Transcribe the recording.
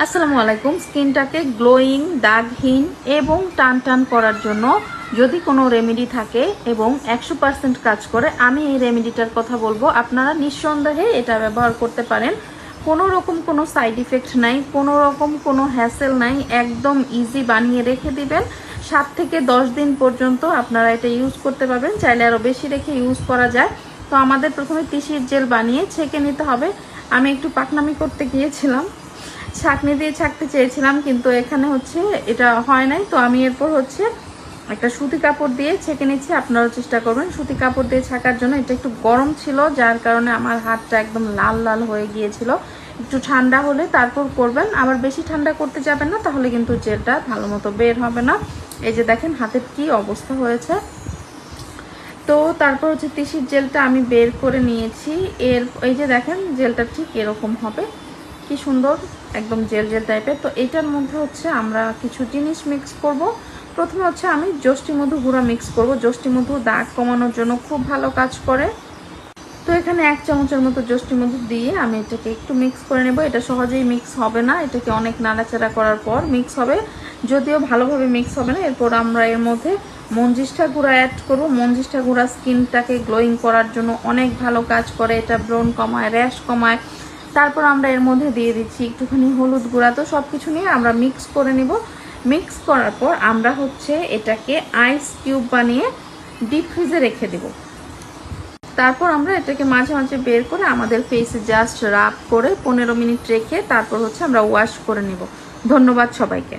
আসসালামু আলাইকুম। স্কিনটাকে গ্লোয়িং, দাগহীন এবং টান টান করার জন্য যদি কোনো রেমেডি থাকে এবং 100% কাজ করে, আমি এই রেমেডিটার কথা বলবো। আপনারা নিঃসন্দেহে এটা ব্যবহার করতে পারেন। কোনো রকম কোনো সাইড ইফেক্ট নাই, কোনো রকম কোনো হ্যাসেল নাই, একদম ইজি বানিয়ে রেখে দিবেন। 7 থেকে 10 দিন পর্যন্ত আপনারা এটা ইউজ করতে পারবেন, চাইলে আরও বেশি রেখে ইউজ করা যায়। তো আমাদের প্রথমে তিসির জেল বানিয়ে ছেঁকে নিতে হবে। আমি একটু পাকনামি করতে গিয়েছিলাম, ছাঁকনি দিয়ে ছাঁকতে চেয়েছিলাম, কিন্তু এখানে হচ্ছে এটা হয় নাই। তো আমি এরপর হচ্ছে একটা সুতি কাপড় দিয়ে ছেঁকে নিচ্ছি। আপনারাও চেষ্টা করবেন সুতি কাপড় দিয়ে ছাঁকার জন্য। এটা একটু গরম ছিল, যার কারণে আমার হাতটা একদম লাল লাল হয়ে গিয়েছিল। একটু ঠান্ডা হলে তারপর করবেন, আবার বেশি ঠান্ডা করতে যাবেন না, তাহলে কিন্তু জেলটা ভালো মতো বের হবে না। এই যে দেখেন হাতের কি অবস্থা হয়েছে। তো তারপর হচ্ছে তিসির জেলটা আমি বের করে নিয়েছি। এই যে দেখেন জেলটা ঠিক এরকম হবে, কি সুন্দর একদম জেল জেল টাইপের। তো এটার মধ্যে হচ্ছে আমরা কিছু জিনিস মিক্স করব। প্রথমে হচ্ছে আমি যষ্টি মধু গুঁড়া মিক্স করব। যষ্টি মধু দাগ কমানোর জন্য খুব ভালো কাজ করে। তো এখানে 1 চামচের মতো যষ্টি মধু দিয়ে আমি এটাকে একটু মিক্স করে নেব। এটা সহজেই মিক্স হবে না, এটাকে অনেক নাড়াচাড়া করার পর মিক্স হবে, যদিও ভালোভাবে মিক্স হবে না। এরপর আমরা এর মধ্যে মঞ্জিষ্ঠা গুঁড়া অ্যাড করব। মঞ্জিষ্ঠা গুঁড়া স্কিনটাকে গ্লোয়িং করার জন্য অনেক ভালো কাজ করে, এটা ব্রণ কমায়, র্যাশ কমায়। তারপর আমরা এর মধ্যে দিয়ে দিচ্ছি একটুখানি হলুদ গুঁড়া। তো সব কিছু নিয়ে আমরা মিক্স করে নিব। মিক্স করার পর আমরা হচ্ছে এটাকে আইস কিউব বানিয়ে ডিপ ফ্রিজে রেখে দেব। তারপর আমরা এটাকে মাঝে মাঝে বের করে আমাদের ফেসে জাস্ট রাব করে 15 মিনিট রেখে তারপর হচ্ছে আমরা ওয়াশ করে নেব। ধন্যবাদ সবাইকে।